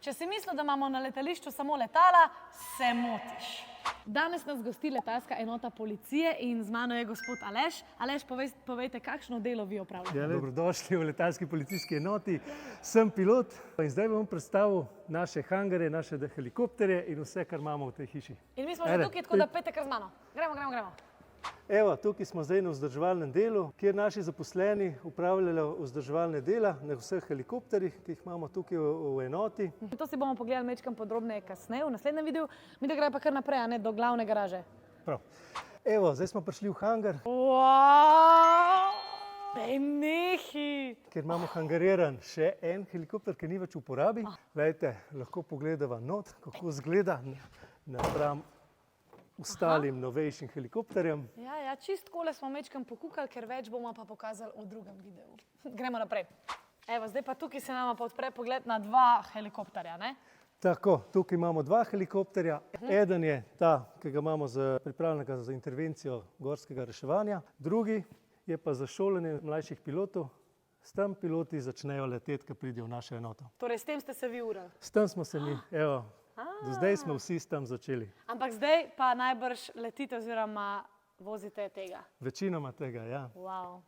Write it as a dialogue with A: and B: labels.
A: Če si mislil, da imamo na letališču samo letala, se motiš. Danes nas gosti letalska enota policije in z mano je gospod Aleš. Aleš, povejte, kakšno delo vi opravljate?
B: Dobrodošli v letalski policijski enoti. Sem pilot in zdaj bom predstavil naše hangarje, naše helikopterje in vse, kar imamo v tej hiši.
A: In mi smo že tukaj, tako da pejte kar z mano. Gremo.
B: Evo, tukaj smo zdaj na vzdrževalnem delu, kjer naši zaposleni upravljajo vzdrževalne dela na vseh helikopterjih, ki jih imamo tukaj v enoti.
A: To si bomo pogledali majčkeno podrobneje kasneje, v naslednjem videu. Mi da gre pa kar naprej, a ne, do glavne garaže.
B: Prav. Evo, zdaj smo prišli v hangar,
A: Daj nehi!
B: kjer imamo hangariran še en helikopter, ki ni več v uporabi. Glejte, lahko pogledava not, kako izgleda napram ostalim novejšim helikopterjem.
A: Ja, čist kole smo majčkeno pokukali, ker več bomo pa pokazali v drugem videu. Gremo naprej. Evo, zdaj pa tukaj se nama pa odpre pogled na dva helikopterja, ne?
B: Tako, tukaj imamo dva helikopterja. Eden je ta, ki ga imamo pripravljenega za intervencijo gorskega reševanja. Drugi je pa za šolanje mlajših pilotov. S tem piloti začnejo leteti, ko pridejo v našo enoto.
A: Torej, s tem ste se vi urali.
B: S tem smo se mi, evo, do zdaj smo vsi s tem začeli.
A: Ampak zdaj pa najbrž letite oziroma vozite tega.
B: Večinoma tega, ja.
A: Wow.